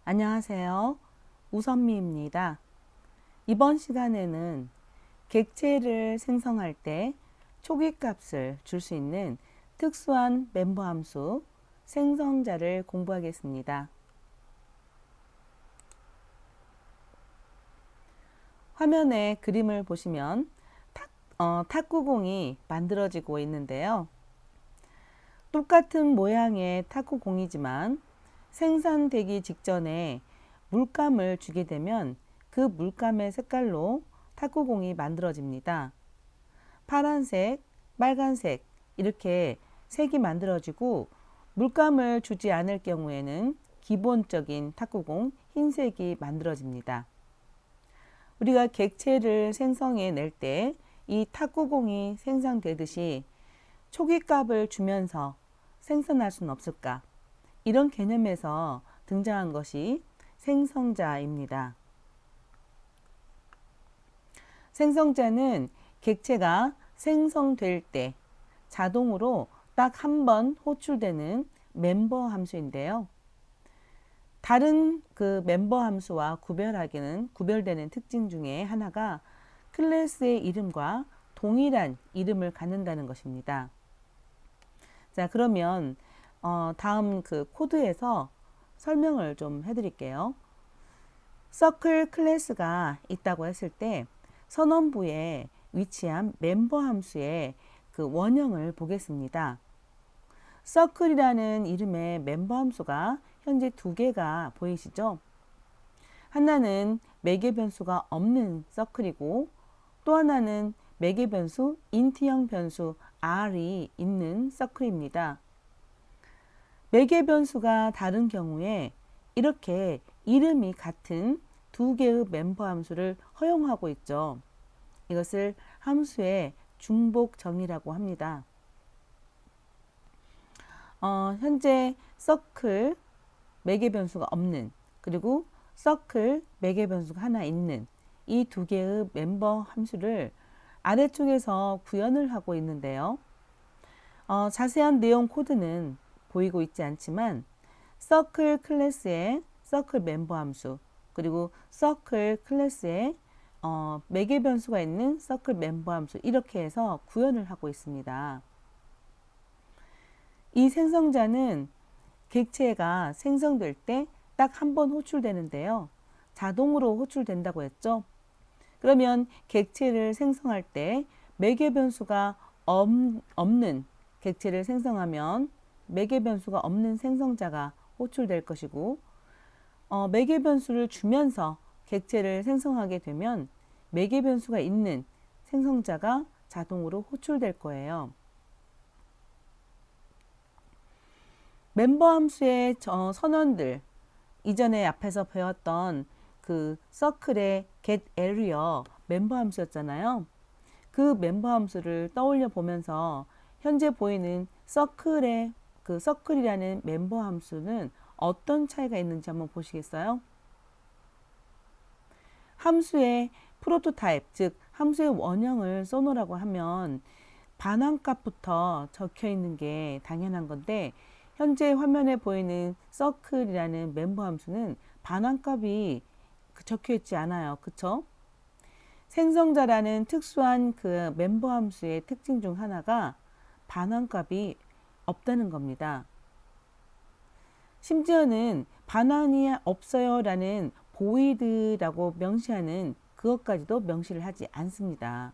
안녕하세요. 우선미입니다. 이번 시간에는 객체를 생성할 때 초기값을 줄 수 있는 특수한 멤버 함수 생성자를 공부하겠습니다. 화면에 그림을 보시면 탁구공이 만들어지고 있는데요. 똑같은 모양의 탁구공이지만 생산되기 직전에 물감을 주게 되면 그 물감의 색깔로 탁구공이 만들어집니다. 파란색, 빨간색 이렇게 색이 만들어지고 물감을 주지 않을 경우에는 기본적인 탁구공 흰색이 만들어집니다. 우리가 객체를 생성해 낼 때 이 탁구공이 생성되듯이 초기값을 주면서 생성할 수는 없을까? 이런 개념에서 등장한 것이 생성자입니다. 생성자는 객체가 생성될 때 자동으로 딱 한 번 호출되는 멤버 함수인데요. 다른 그 멤버 함수와 구별되는 특징 중에 하나가 클래스의 이름과 동일한 이름을 갖는다는 것입니다. 자, 그러면 다음 그 코드에서 설명을 좀 해드릴게요. 서클 클래스가 있다고 했을 때 선언부에 위치한 멤버 함수의 그 원형을 보겠습니다. 서클이라는 이름의 멤버 함수가 현재 두 개가 보이시죠? 하나는 매개 변수가 없는 서클이고 또 하나는 매개 변수 인트형 변수 r이 있는 서클입니다. 매개 변수가 다른 경우에 이렇게 이름이 같은 두 개의 멤버 함수를 허용하고 있죠. 이것을 함수의 중복 정의라고 합니다. 현재 서클 매개 변수가 없는 그리고 서클 매개 변수가 하나 있는 이 두 개의 멤버 함수를 아래쪽에서 구현을 하고 있는데요. 자세한 내용 코드는 보이고 있지 않지만 서클 클래스의 서클 멤버 함수 그리고 서클 클래스의 매개 변수가 있는 서클 멤버 함수 이렇게 해서 구현을 하고 있습니다. 이 생성자는 객체가 생성될 때 딱 한 번 호출되는데요. 자동으로 호출된다고 했죠. 그러면 객체를 생성할 때 매개 변수가 없는 객체를 생성하면 매개 변수가 없는 생성자가 호출될 것이고 매개 변수를 주면서 객체를 생성하게 되면 매개 변수가 있는 생성자가 자동으로 호출될 거예요. 멤버 함수의 선언들 이전에 앞에서 배웠던 그 서클의 get area 멤버 함수였잖아요. 그 멤버 함수를 떠올려 보면서 현재 보이는 서클의 그 서클이라는 멤버 함수는 어떤 차이가 있는지 한번 보시겠어요? 함수의 프로토타입, 즉 함수의 원형을 써놓으라고 하면 반환값부터 적혀 있는 게 당연한 건데 현재 화면에 보이는 서클이라는 멤버 함수는 반환값이 적혀 있지 않아요. 그쵸? 생성자라는 특수한 그 멤버 함수의 특징 중 하나가 반환값이 없다는 겁니다. 심지어는 반환이 없어요 라는 void라고 명시하는 그것까지도 명시를 하지 않습니다.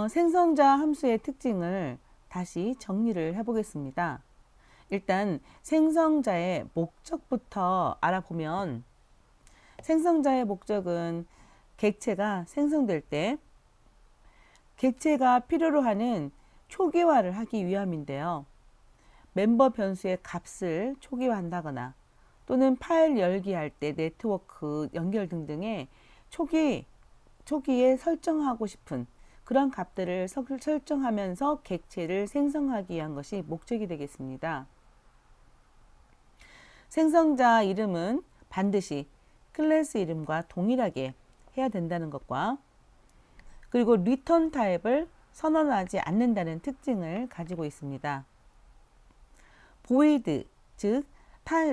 생성자 함수의 특징을 다시 정리를 해보겠습니다. 일단 생성자의 목적부터 알아보면 생성자의 목적은 객체가 생성될 때 객체가 필요로 하는 초기화를 하기 위함인데요. 멤버 변수의 값을 초기화한다거나 또는 파일 열기 할 때 네트워크 연결 등등의 초기에 설정하고 싶은 그런 값들을 설정하면서 객체를 생성하기 위한 것이 목적이 되겠습니다. 생성자 이름은 반드시 클래스 이름과 동일하게 해야 된다는 것과 그리고 리턴 타입을 선언하지 않는다는 특징을 가지고 있습니다. void, 즉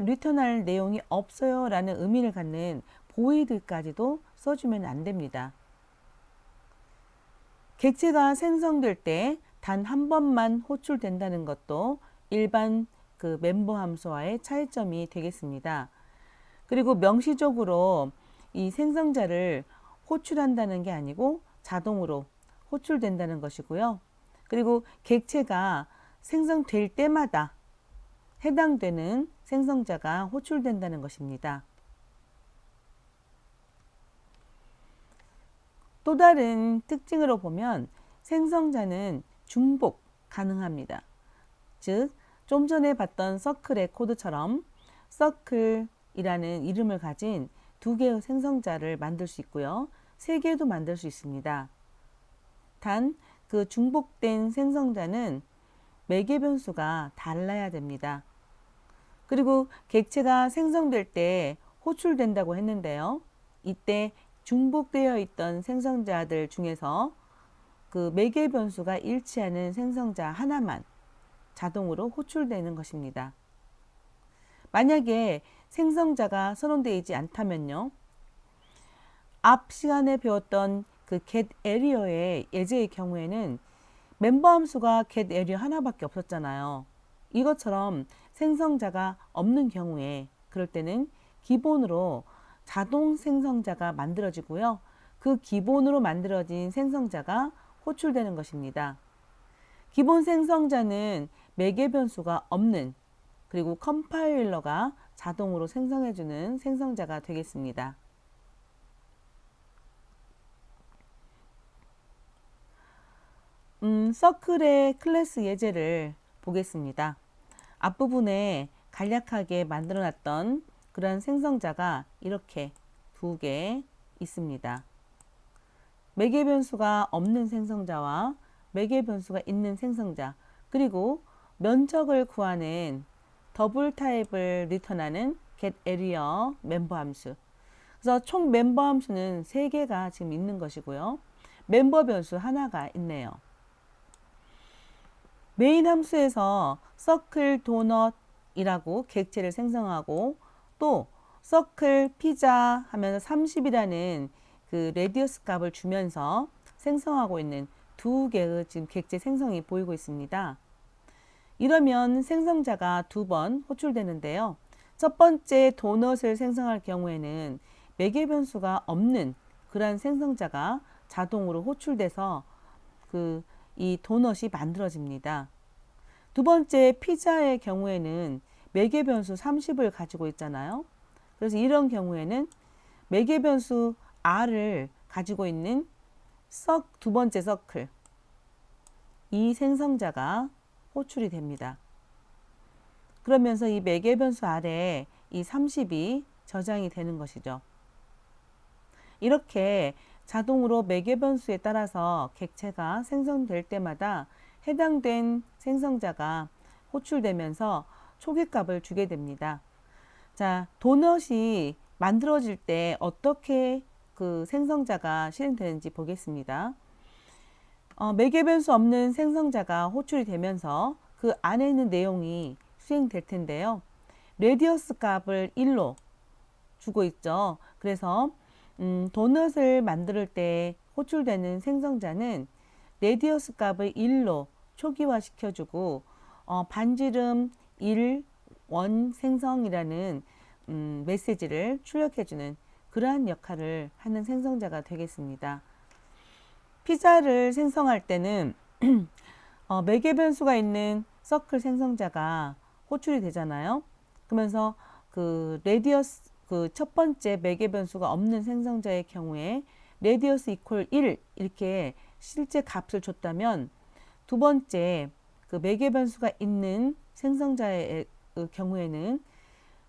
리턴할 내용이 없어요 라는 의미를 갖는 void까지도 써주면 안 됩니다. 객체가 생성될 때 단 한 번만 호출된다는 것도 일반 그 멤버 함수와의 차이점이 되겠습니다. 그리고 명시적으로 이 생성자를 호출한다는 게 아니고 자동으로 호출된다는 것이고요. 그리고 객체가 생성될 때마다 해당되는 생성자가 호출된다는 것입니다. 또 다른 특징으로 보면 생성자는 중복 가능합니다. 즉, 좀 전에 봤던 서클의 코드처럼 서클이라는 이름을 가진 두 개의 생성자를 만들 수 있고요. 세 개도 만들 수 있습니다. 단, 그 중복된 생성자는 매개 변수가 달라야 됩니다. 그리고 객체가 생성될 때 호출된다고 했는데요. 이때 중복되어 있던 생성자들 중에서 그 매개 변수가 일치하는 생성자 하나만 자동으로 호출되는 것입니다. 만약에 생성자가 선언되어 있지 않다면요. 앞 시간에 배웠던 그 getArea의 예제의 경우에는 멤버 함수가 getArea 하나밖에 없었잖아요. 이것처럼 생성자가 없는 경우에 그럴 때는 기본으로 자동 생성자가 만들어지고요. 그 기본으로 만들어진 생성자가 호출되는 것입니다. 기본 생성자는 매개 변수가 없는 그리고 컴파일러가 자동으로 생성해주는 생성자가 되겠습니다. 서클의 클래스 예제를 보겠습니다. 앞부분에 간략하게 만들어놨던 그런 생성자가 이렇게 두 개 있습니다. 매개 변수가 없는 생성자와 매개 변수가 있는 생성자, 그리고 면적을 구하는 더블 타입을 리턴하는 getArea 멤버 함수. 그래서 총 멤버 함수는 3개가 지금 있는 것이고요. 멤버 변수 하나가 있네요. 메인 함수에서 circle donut이라고 객체를 생성하고 또 circle pizza 하면서 30이라는 그 레디어스 값을 주면서 생성하고 있는 두 개의 지금 객체 생성이 보이고 있습니다. 이러면 생성자가 두 번 호출되는데요. 첫 번째 도넛을 생성할 경우에는 매개 변수가 없는 그러한 생성자가 자동으로 호출돼서 이 도넛이 만들어집니다. 두 번째 피자의 경우에는 매개 변수 30을 가지고 있잖아요. 그래서 이런 경우에는 매개 변수 r을 가지고 있는 두 번째 서클, 이 생성자가 호출이 됩니다. 그러면서 이 매개 변수 아래에 이 30이 저장이 되는 것이죠. 이렇게 자동으로 매개 변수에 따라서 객체가 생성될 때마다 해당된 생성자가 호출되면서 초기값을 주게 됩니다. 자, 도넛이 만들어질 때 어떻게 그 생성자가 실행되는지 보겠습니다. 매개 변수 없는 생성자가 호출이 되면서 그 안에 있는 내용이 수행될 텐데요. 레디어스 값을 1로 주고 있죠. 그래서 도넛을 만들 때 호출되는 생성자는 레디어스 값을 1로 초기화 시켜주고 반지름 1 원 생성이라는 메시지를 출력해주는 그러한 역할을 하는 생성자가 되겠습니다. 피자를 생성할 때는 매개 변수가 있는 서클 생성자가 호출이 되잖아요. 그러면서 그 레디어스 첫 번째 매개 변수가 없는 생성자의 경우에 레디어스 이퀄 1 이렇게 실제 값을 줬다면 두 번째 그 매개 변수가 있는 생성자의 경우에는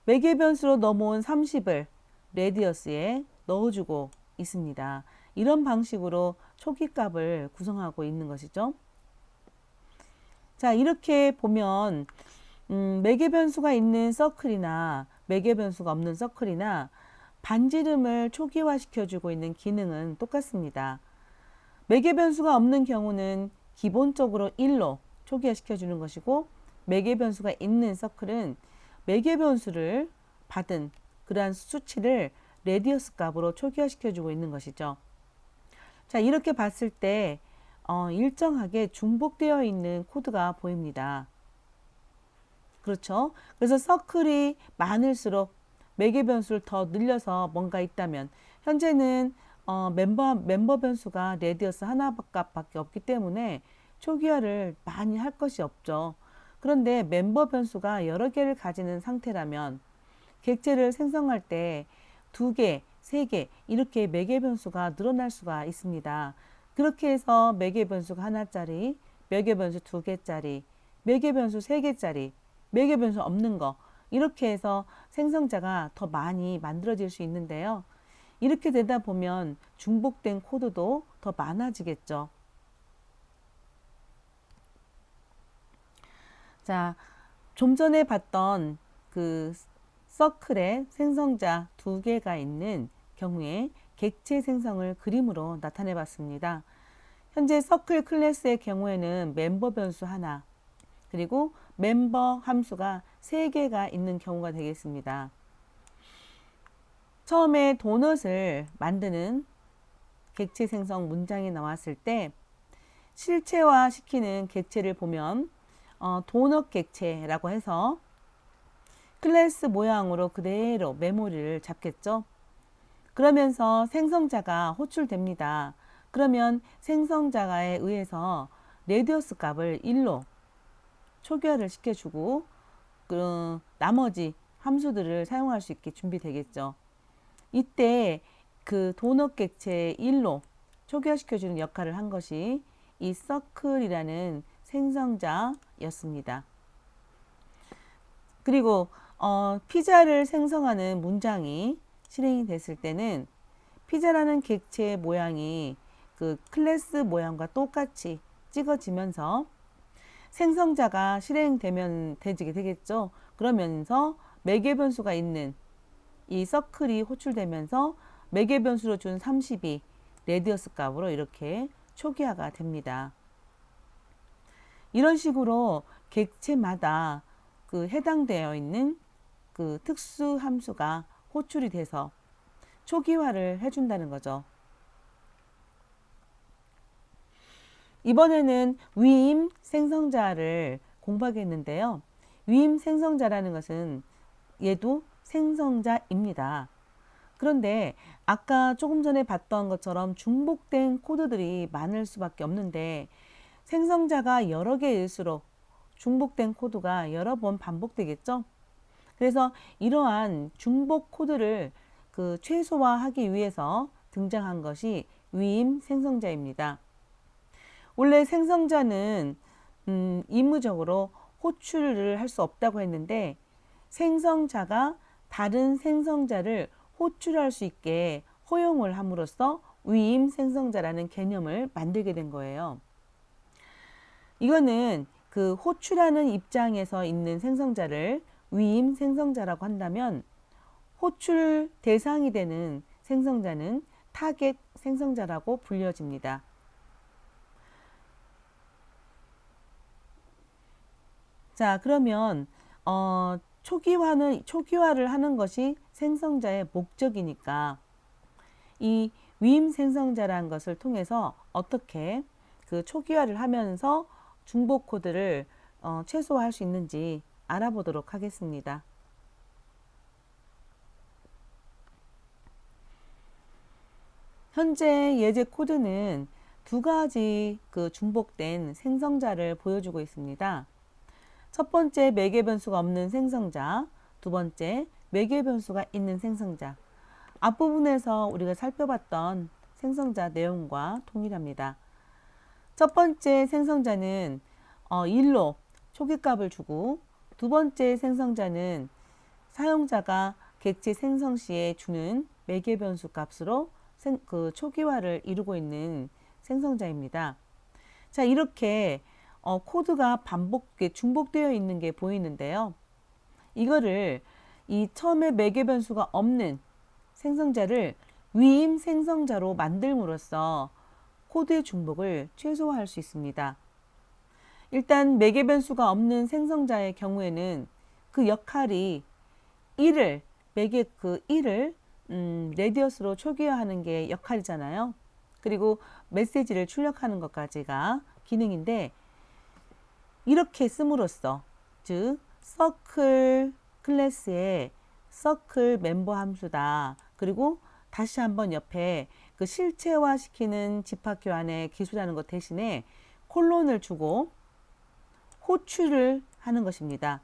매개 변수로 넘어온 30을 레디어스에 넣어주고 있습니다. 이런 방식으로 초기 값을 구성하고 있는 것이죠. 자, 이렇게 보면 매개 변수가 있는 서클이나 매개 변수가 없는 서클이나 반지름을 초기화 시켜주고 있는 기능은 똑같습니다. 매개 변수가 없는 경우는 기본적으로 1로 초기화 시켜주는 것이고 매개 변수가 있는 서클은 매개 변수를 받은 그러한 수치를 레디어스 값으로 초기화시켜주고 있는 것이죠. 자, 이렇게 봤을 때 일정하게 중복되어 있는 코드가 보입니다. 그렇죠? 그래서 서클이 많을수록 매개 변수를 더 늘려서 뭔가 있다면 현재는 멤버 변수가 레디어스 하나 값밖에 없기 때문에 초기화를 많이 할 것이 없죠. 그런데 멤버 변수가 여러 개를 가지는 상태라면 객체를 생성할 때 2개, 3개 이렇게 매개 변수가 늘어날 수가 있습니다. 그렇게 해서 매개 변수가 하나짜리, 매개 변수 2개짜리, 매개 변수 3개짜리, 매개 변수 없는 거 이렇게 해서 생성자가 더 많이 만들어질 수 있는데요. 이렇게 되다 보면 중복된 코드도 더 많아지겠죠. 자, 좀 전에 봤던 그 서클에 생성자 2개가 있는 경우에 객체 생성을 그림으로 나타내 봤습니다. 현재 서클 클래스의 경우에는 멤버 변수 하나, 그리고 멤버 함수가 3개가 있는 경우가 되겠습니다. 처음에 도넛을 만드는 객체 생성 문장이 나왔을 때 실체화 시키는 객체를 보면 도넛 객체라고 해서 클래스 모양으로 그대로 메모리를 잡겠죠. 그러면서 생성자가 호출됩니다. 그러면 생성자에 의해서 레디어스 값을 1로 초기화를 시켜주고 나머지 함수들을 사용할 수 있게 준비되겠죠. 이때 그 도넛 객체 1로 초기화시켜주는 역할을 한 것이 이 서클이라는 생성자였습니다. 그리고 피자를 생성하는 문장이 실행이 됐을 때는 피자라는 객체의 모양이 그 클래스 모양과 똑같이 찍어지면서 생성자가 실행되면 되겠죠. 그러면서 매개 변수가 있는 이 서클이 호출되면서 매개 변수로 준 30이 레디어스 값으로 이렇게 초기화가 됩니다. 이런 식으로 객체마다 그 해당되어 있는 그 특수 함수가 호출이 돼서 초기화를 해준다는 거죠. 이번에는 위임 생성자를 공부하겠는데요. 위임 생성자라는 것은 얘도 생성자입니다. 그런데 아까 조금 전에 봤던 것처럼 중복된 코드들이 많을 수밖에 없는데 생성자가 여러 개일수록 중복된 코드가 여러 번 반복되겠죠. 그래서 이러한 중복 코드를 그 최소화하기 위해서 등장한 것이 위임 생성자입니다. 원래 생성자는 의무적으로 호출을 할 수 없다고 했는데 생성자가 다른 생성자를 호출할 수 있게 허용을 함으로써 위임 생성자라는 개념을 만들게 된 거예요. 이거는 그 호출하는 입장에서 있는 생성자를 위임 생성자라고 한다면 호출 대상이 되는 생성자는 타겟 생성자라고 불려집니다. 자, 그러면 초기화를 하는 것이 생성자의 목적이니까 이 위임 생성자라는 것을 통해서 어떻게 그 초기화를 하면서 중복 코드를 최소화할 수 있는지 알아보도록 하겠습니다. 현재 예제 코드는 두 가지 그 중복된 생성자를 보여주고 있습니다. 첫 번째 매개 변수가 없는 생성자, 두 번째 매개 변수가 있는 생성자. 앞부분에서 우리가 살펴봤던 생성자 내용과 동일합니다. 첫 번째 생성자는 1로 초기값을 주고 두 번째 생성자는 사용자가 객체 생성 시에 주는 매개 변수 값으로 그 초기화를 이루고 있는 생성자입니다. 자, 이렇게 코드가 중복되어 있는 게 보이는데요. 이거를 이 처음에 매개 변수가 없는 생성자를 위임 생성자로 만들므로써 코드의 중복을 최소화할 수 있습니다. 일단 매개 변수가 없는 생성자의 경우에는 그 역할이 1을 매개 그 1을 레디어스로 초기화하는 게 역할이잖아요. 그리고 메시지를 출력하는 것까지가 기능인데 이렇게 씀으로써 즉 서클 클래스의 서클 멤버 함수다. 그리고 다시 한번 옆에 그 실체화시키는 집합교환의 기수라는 것 대신에 콜론을 주고 호출을 하는 것입니다.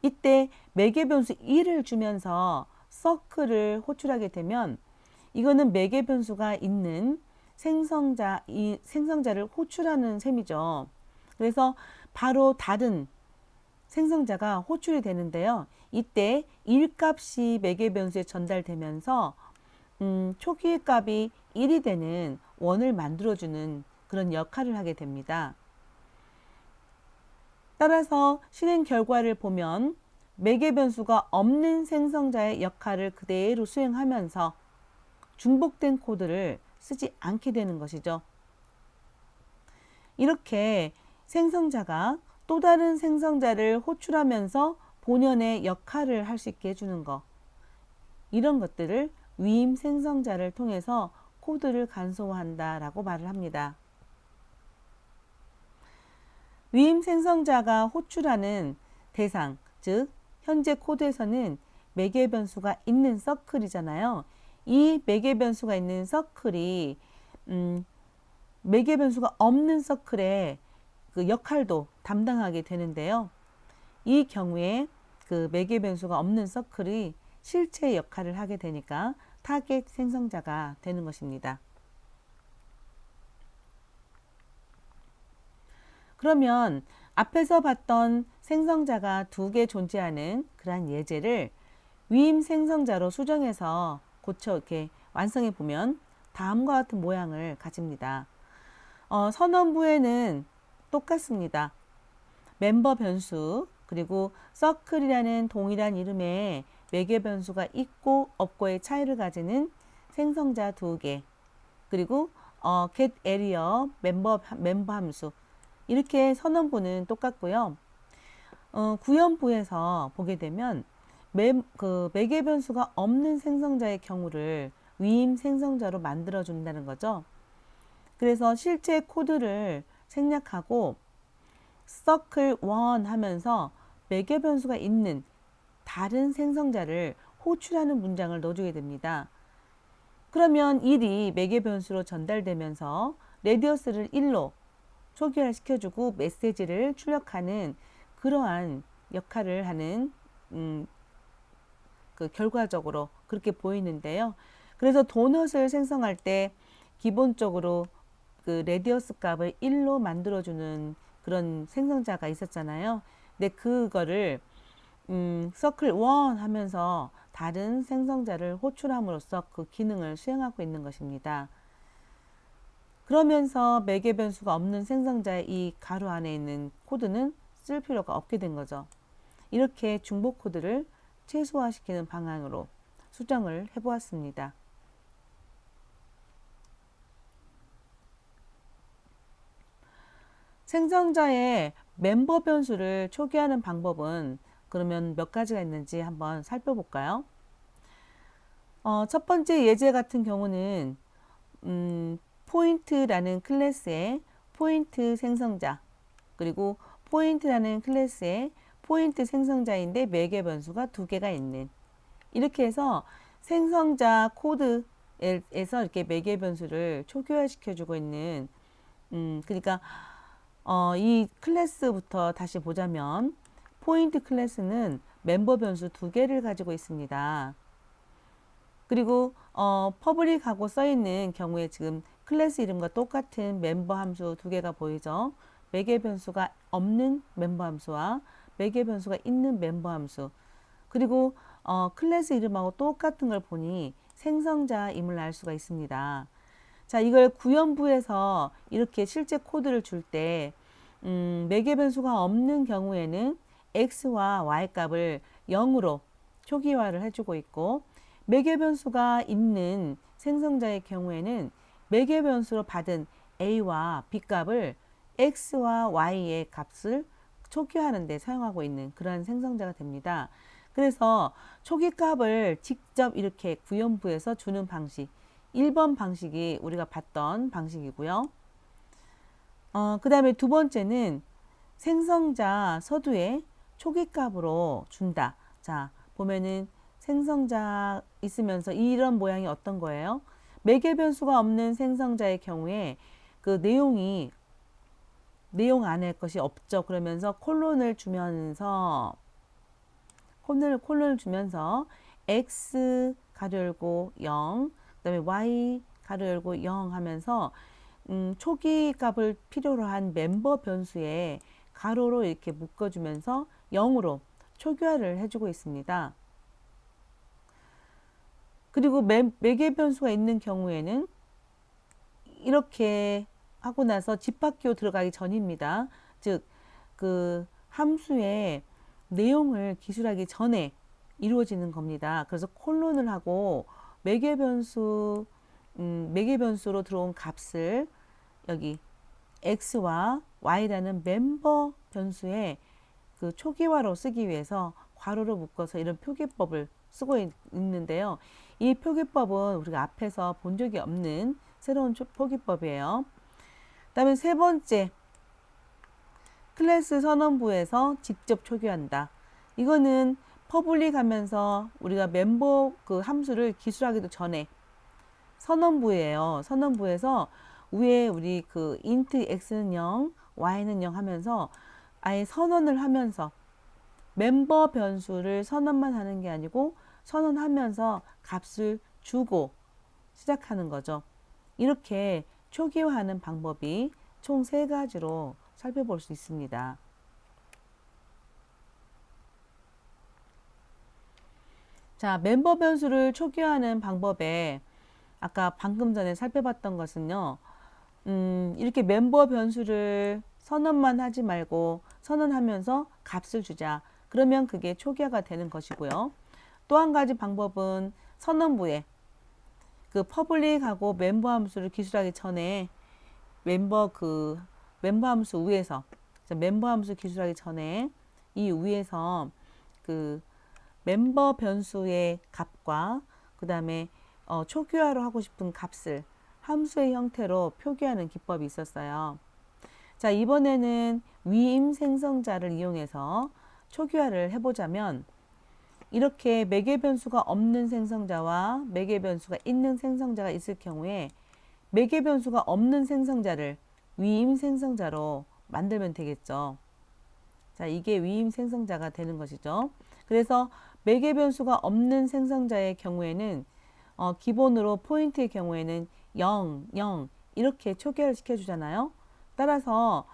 이때 매개 변수 1을 주면서 서클을 호출하게 되면 이거는 매개 변수가 있는 생성자를 호출하는 셈이죠. 그래서 바로 다른 생성자가 호출이 되는데요. 이때 1값이 매개 변수에 전달되면서 초기의 값이 1이 되는 원을 만들어주는 그런 역할을 하게 됩니다. 따라서 실행 결과를 보면 매개 변수가 없는 생성자의 역할을 그대로 수행하면서 중복된 코드를 쓰지 않게 되는 것이죠. 이렇게 생성자가 또 다른 생성자를 호출하면서 본연의 역할을 할 수 있게 해주는 것, 이런 것들을 위임 생성자를 통해서 코드를 간소화한다라고 말을 합니다. 위임 생성자가 호출하는 대상, 즉 현재 코드에서는 매개 변수가 있는 서클이잖아요. 이 매개 변수가 있는 서클이 매개 변수가 없는 서클의 그 역할도 담당하게 되는데요. 이 경우에 그 매개 변수가 없는 서클이 실체 역할을 하게 되니까 타겟 생성자가 되는 것입니다. 그러면 앞에서 봤던 생성자가 2개 존재하는 그러한 예제를 위임 생성자로 수정해서 고쳐 이렇게 완성해 보면 다음과 같은 모양을 가집니다. 선언부에는 똑같습니다. 멤버 변수 그리고 서클이라는 동일한 이름의 매개 변수가 있고 없고의 차이를 가지는 생성자 2개 그리고 get area 멤버 함수 이렇게 선언부는 똑같고요. 구현부에서 보게 되면 매개 변수가 없는 생성자의 경우를 위임 생성자로 만들어 준다는 거죠. 그래서 실제 코드를 생략하고 circle 1 하면서 매개 변수가 있는 다른 생성자를 호출하는 문장을 넣어주게 됩니다. 그러면 1이 매개 변수로 전달되면서 레디어스를 1로 초기화시켜주고 메시지를 출력하는 그러한 역할을 하는 그 결과적으로 그렇게 보이는데요. 그래서 도넛을 생성할 때 기본적으로 그 레디어스 값을 1로 만들어주는 그런 생성자가 있었잖아요. 근데 그거를 서클 1 하면서 다른 생성자를 호출함으로써 그 기능을 수행하고 있는 것입니다. 그러면서 매개 변수가 없는 생성자의 이 가로 안에 있는 코드는 쓸 필요가 없게 된 거죠. 이렇게 중복 코드를 최소화시키는 방향으로 수정을 해보았습니다. 생성자의 멤버 변수를 초기화하는 방법은 그러면 몇 가지가 있는지 한번 살펴볼까요? 첫 번째 예제 같은 경우는 포인트라는 클래스의 포인트 생성자 그리고 포인트라는 클래스의 포인트 생성자인데 매개 변수가 2개가 있는 이렇게 해서 생성자 코드에서 이렇게 매개 변수를 초기화 시켜주고 있는 그러니까 이 클래스부터 다시 보자면 포인트 클래스는 멤버 변수 2개를 가지고 있습니다. 그리고 퍼블릭하고 써있는 경우에 지금 클래스 이름과 똑같은 멤버 함수 2개가 보이죠. 매개 변수가 없는 멤버 함수와 매개 변수가 있는 멤버 함수 그리고 클래스 이름하고 똑같은 걸 보니 생성자임을 알 수가 있습니다. 자, 이걸 구현부에서 이렇게 실제 코드를 줄 때 매개 변수가 없는 경우에는 x와 y 값을 0으로 초기화를 해주고 있고 매개 변수가 있는 생성자의 경우에는 매개 변수로 받은 a와 b 값을 x와 y의 값을 초기화하는 데 사용하고 있는 그런 생성자가 됩니다. 그래서 초기 값을 직접 이렇게 구연부에서 주는 방식, 1번 방식이 우리가 봤던 방식이고요. 그 다음에 두 번째는 생성자 서두에 초기 값으로 준다. 자, 보면은 생성자 있으면서 이런 모양이 어떤 거예요? 매개 변수가 없는 생성자의 경우에 그 내용 안에 것이 없죠. 그러면서 콜론을 주면서 x 가로 열고 0, 그다음에 y 가로 열고 0 하면서 초기 값을 필요로 한 멤버 변수에 가로로 이렇게 묶어주면서 0으로 초기화를 해주고 있습니다. 그리고 매개 변수가 있는 경우에는 이렇게 하고 나서 집합기호 들어가기 전입니다. 즉, 그 함수의 내용을 기술하기 전에 이루어지는 겁니다. 그래서 콜론을 하고 매개 변수로 들어온 값을 여기 x와 y라는 멤버 변수의 그 초기화로 쓰기 위해서 괄호로 묶어서 이런 표기법을 쓰고 있는데요. 이 표기법은 우리가 앞에서 본 적이 없는 새로운 표기법이에요. 그다음에 세 번째, 클래스 선언부에서 직접 초기화한다. 이거는 퍼블릭 하면서 우리가 멤버 그 함수를 기술하기도 전에 선언부예요. 선언부에서 위에 우리 그 int x는 0, y는 0 하면서 아예 선언을 하면서 멤버 변수를 선언만 하는 게 아니고 선언하면서 값을 주고 시작하는 거죠. 이렇게 초기화하는 방법이 총 3가지로 살펴볼 수 있습니다. 자, 멤버 변수를 초기화하는 방법에 아까 방금 전에 살펴봤던 것은요. 이렇게 멤버 변수를 선언만 하지 말고 선언하면서 값을 주자. 그러면 그게 초기화가 되는 것이고요. 또 한 가지 방법은 선언부에 그 퍼블릭하고 멤버 함수를 기술하기 전에 멤버 함수 위에서 멤버 함수 기술하기 전에 이 위에서 그 멤버 변수의 값과 그 다음에 초기화로 하고 싶은 값을 함수의 형태로 표기하는 기법이 있었어요. 자, 이번에는 위임 생성자를 이용해서 초기화를 해보자면 이렇게 매개 변수가 없는 생성자와 매개 변수가 있는 생성자가 있을 경우에 매개 변수가 없는 생성자를 위임 생성자로 만들면 되겠죠. 자, 이게 위임 생성자가 되는 것이죠. 그래서 매개 변수가 없는 생성자의 경우에는 기본으로 포인트의 경우에는 0, 0 이렇게 초기화를 시켜주잖아요. 따라서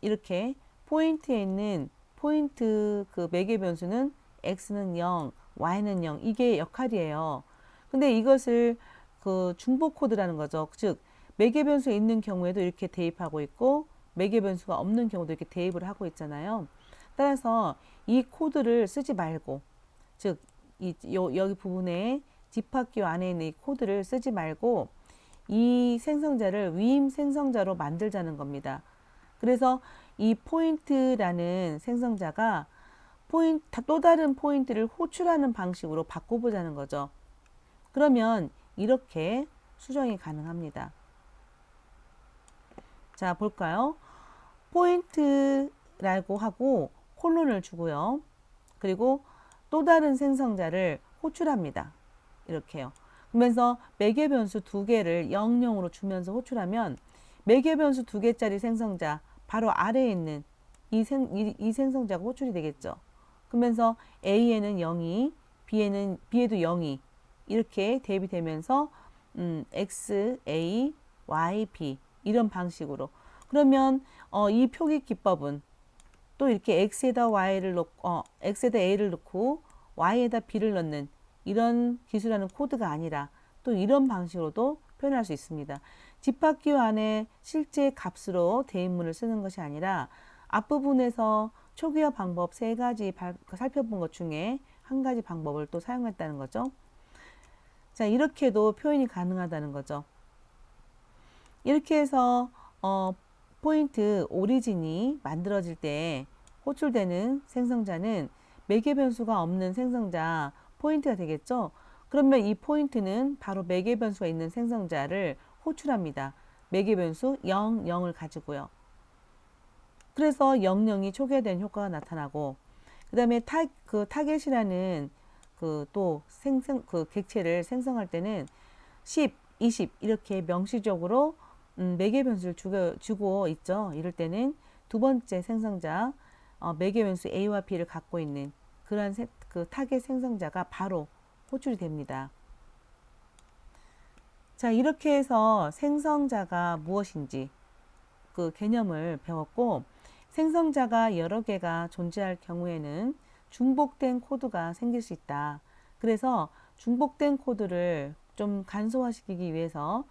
이렇게 포인트에 있는 포인트 그 매개 변수는 x는 0, y는 0 이게 역할이에요. 근데 이것을 그 중복 코드라는 거죠. 즉 매개 변수 있는 경우에도 이렇게 대입하고 있고 매개 변수가 없는 경우도 이렇게 대입을 하고 있잖아요. 따라서 이 코드를 쓰지 말고 즉 여기 부분에 집합기호 안에 있는 이 코드를 쓰지 말고 이 생성자를 위임 생성자로 만들자는 겁니다. 그래서 이 포인트라는 생성자가 또 다른 포인트를 호출하는 방식으로 바꿔보자는 거죠. 그러면 이렇게 수정이 가능합니다. 자, 볼까요? 포인트라고 하고 콜론을 주고요. 그리고 또 다른 생성자를 호출합니다. 이렇게요. 그러면서 매개 변수 2개를 0, 0으로 주면서 호출하면 매개 변수 2개짜리 생성자 바로 아래에 있는 이 생성자가 호출이 되겠죠. 그러면서 A에는 0이, B에도 0이 이렇게 대입되면서 X, A, Y, B 이런 방식으로 그러면 이 표기 기법은 또 이렇게 X에다 X에다 A를 넣고 Y에다 B를 넣는 이런 기술하는 코드가 아니라 또 이런 방식으로도 표현할 수 있습니다. 집합기호 안에 실제 값으로 대입문을 쓰는 것이 아니라 앞부분에서 초기화 방법 3가지 살펴본 것 중에 한 가지 방법을 또 사용했다는 거죠. 자, 이렇게도 표현이 가능하다는 거죠. 이렇게 해서 포인트 오리진이 만들어질 때 호출되는 생성자는 매개 변수가 없는 생성자 포인트가 되겠죠. 그러면 이 포인트는 바로 매개 변수가 있는 생성자를 호출합니다. 매개 변수 0, 0을 가지고요. 그래서 0, 0이 초기화된 효과가 나타나고, 그 다음에 타겟이라는 그 객체를 생성할 때는 10, 20 이렇게 명시적으로 매개 변수를 주고 있죠. 이럴 때는 두 번째 생성자 매개 변수 A와 B를 갖고 있는 그러한 그 타겟 생성자가 바로 호출이 됩니다. 자, 이렇게 해서 생성자가 무엇인지 그 개념을 배웠고, 생성자가 여러 개가 존재할 경우에는 중복된 코드가 생길 수 있다. 그래서 중복된 코드를 좀 간소화시키기 위해서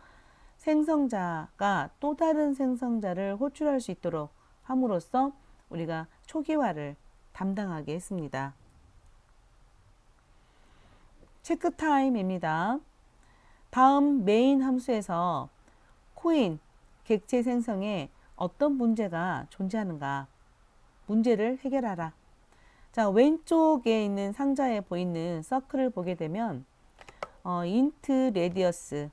생성자가 또 다른 생성자를 호출할 수 있도록 함으로써 우리가 초기화를 담당하게 했습니다. 체크 타임입니다. 다음 메인 함수에서 코인 객체 생성에 어떤 문제가 존재하는가? 문제를 해결하라. 자, 왼쪽에 있는 상자에 보이는 서클을 보게 되면 int radius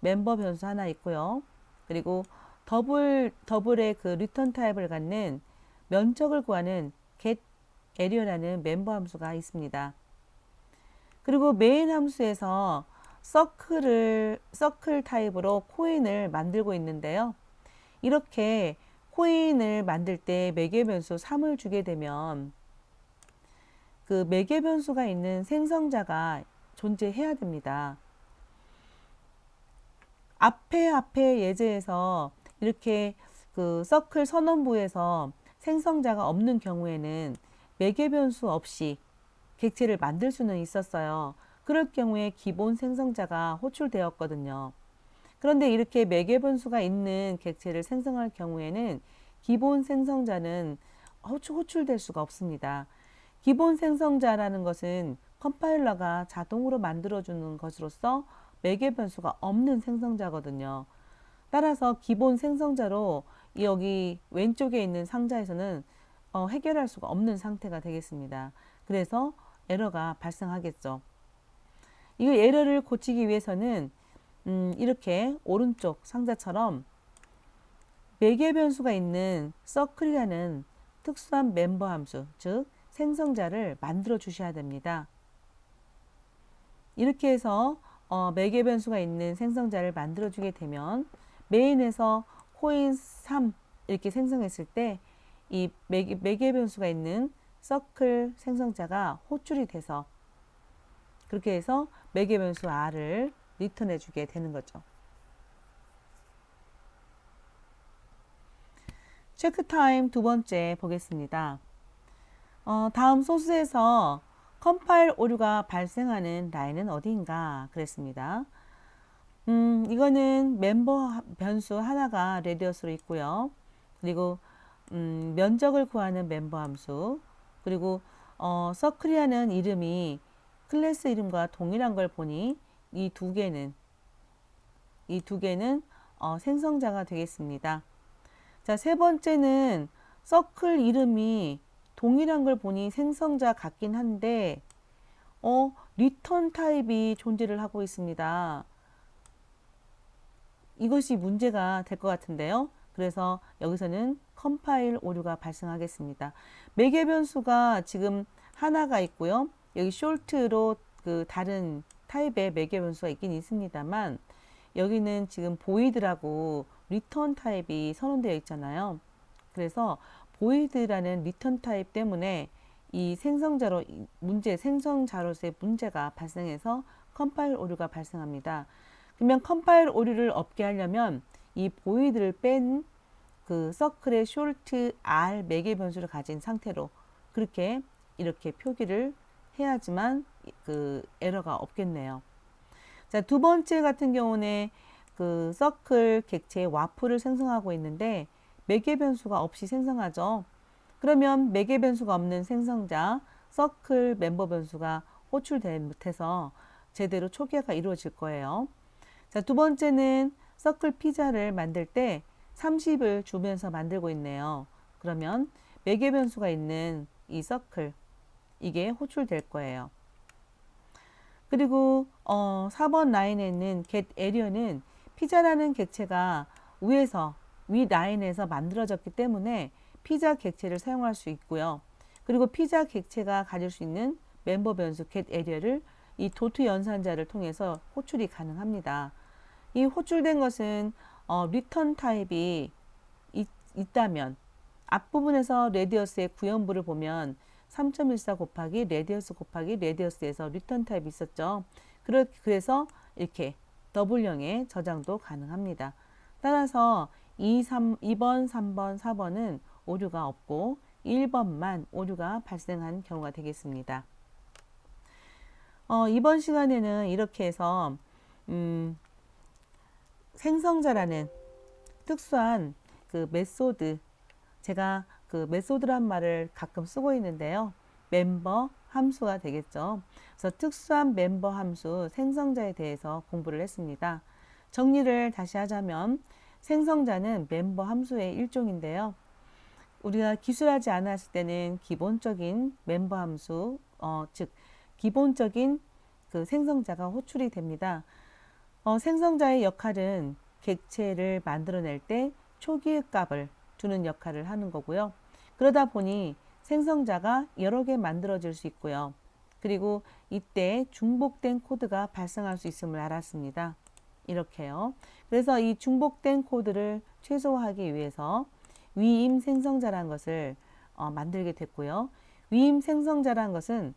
멤버 변수 하나 있고요. 그리고 더블의 그 리턴 타입을 갖는 면적을 구하는 get area라는 멤버 함수가 있습니다. 그리고 메인 함수에서 서클 타입으로 코인을 만들고 있는데요. 이렇게 코인을 만들 때 매개 변수 3을 주게 되면 그 매개 변수가 있는 생성자가 존재해야 됩니다. 앞에 예제에서 이렇게 그 서클 선언부에서 생성자가 없는 경우에는 매개 변수 없이 객체를 만들 수는 있었어요. 그럴 경우에 기본 생성자가 호출되었거든요. 그런데 이렇게 매개 변수가 있는 객체를 생성할 경우에는 기본 생성자는 호출될 수가 없습니다. 기본 생성자라는 것은 컴파일러가 자동으로 만들어주는 것으로서 매개 변수가 없는 생성자거든요. 따라서 기본 생성자로 여기 왼쪽에 있는 상자에서는 해결할 수가 없는 상태가 되겠습니다. 그래서 에러가 발생하겠죠. 이 에러를 고치기 위해서는 이렇게 오른쪽 상자처럼 매개 변수가 있는 서클이라는 특수한 멤버 함수, 즉 생성자를 만들어 주셔야 됩니다. 이렇게 해서 매개 변수가 있는 생성자를 만들어 주게 되면 메인에서 코인 3 이렇게 생성했을 때 이 매개 변수가 있는 서클 생성자가 호출이 돼서 그렇게 해서 매개 변수 R을 리턴해 주게 되는 거죠. 체크 타임 두 번째 보겠습니다. 다음 소스에서 컴파일 오류가 발생하는 라인은 어디인가 그랬습니다. 이거는 멤버 변수 하나가 레디어스로 있고요. 그리고 면적을 구하는 멤버 함수, 그리고 서클이라는 이름이 클래스 이름과 동일한 걸 보니 이 두 개는 생성자가 되겠습니다. 자, 세 번째는 서클 이름이 동일한 걸 보니 생성자 같긴 한데 리턴 타입이 존재를 하고 있습니다. 이것이 문제가 될 것 같은데요. 그래서 여기서는 컴파일 오류가 발생하겠습니다. 매개 변수가 지금 하나가 있고요. 여기 숄트로 그 다른 타입의 매개 변수가 있긴 있습니다만 여기는 지금 보이드라고 리턴 타입이 선언되어 있잖아요. 그래서 보이드라는 리턴 타입 때문에 이 생성자로서의 문제가 발생해서 컴파일 오류가 발생합니다. 그러면 컴파일 오류를 없게 하려면 이 보이드를 뺀 그 서클의 숄트 R 매개 변수를 가진 상태로 이렇게 표기를 해야지만 그 에러가 없겠네요. 자, 두 번째 같은 경우는 그 서클 객체의 와플을 생성하고 있는데 매개 변수가 없이 생성하죠. 그러면 매개 변수가 없는 생성자 서클 멤버 변수가 호출돼서 제대로 초기화가 이루어질 거예요. 자, 두 번째는 서클 피자를 만들 때 30을 주면서 만들고 있네요. 그러면 매개 변수가 있는 이 서클, 이게 호출될 거예요. 그리고 4번 라인에 있는 get area는 피자라는 객체가 위에서 위 라인에서 만들어졌기 때문에 피자 객체를 사용할 수 있고요. 그리고 피자 객체가 가질 수 있는 멤버 변수 get area를 이 도트 연산자를 통해서 호출이 가능합니다. 이 호출된 것은 리턴 타입이 있다면 앞부분에서 레디어스의 구현부를 보면 3.14 곱하기 레디어스 곱하기 레디어스에서 리턴 타입이 있었죠. 그래서 이렇게 더블형의 저장도 가능합니다. 따라서 2번, 3번, 4번은 오류가 없고 1번만 오류가 발생한 경우가 되겠습니다. 이번 시간에는 이렇게 해서 생성자라는 특수한 그 메소드, 제가 그 메소드란 말을 가끔 쓰고 있는데요. 멤버 함수가 되겠죠. 그래서 특수한 멤버 함수 생성자에 대해서 공부를 했습니다. 정리를 다시 하자면 생성자는 멤버 함수의 일종인데요. 우리가 기술하지 않았을 때는 기본적인 멤버 함수, 즉 기본적인 그 생성자가 호출이 됩니다. 생성자의 역할은 객체를 만들어낼 때 초기의 값을 두는 역할을 하는 거고요. 그러다 보니 생성자가 여러 개 만들어질 수 있고요. 그리고 이때 중복된 코드가 발생할 수 있음을 알았습니다. 이렇게요. 그래서 이 중복된 코드를 최소화하기 위해서 위임 생성자라는 것을 만들게 됐고요. 위임 생성자라는 것은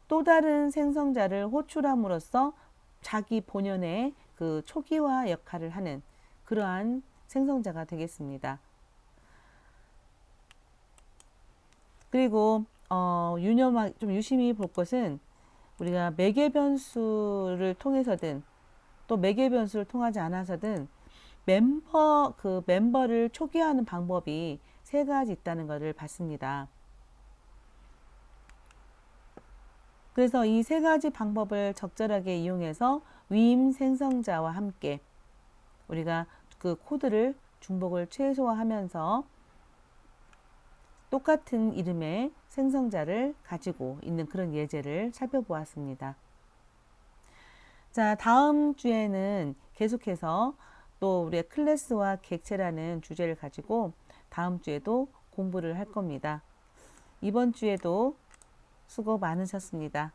또 다른 생성자를 호출함으로써 자기 본연의 그 초기화 역할을 하는 그러한 생성자가 되겠습니다. 그리고 좀 유심히 볼 것은 우리가 매개 변수를 통해서든 또 매개 변수를 통하지 않아서든 멤버를 초기화하는 방법이 세 가지 있다는 것을 봤습니다. 그래서 이 세 가지 방법을 적절하게 이용해서 위임 생성자와 함께 우리가 그 코드를 중복을 최소화하면서 똑같은 이름의 생성자를 가지고 있는 그런 예제를 살펴보았습니다. 자, 다음 주에는 계속해서 또 우리의 클래스와 객체라는 주제를 가지고 다음 주에도 공부를 할 겁니다. 이번 주에도 수고 많으셨습니다.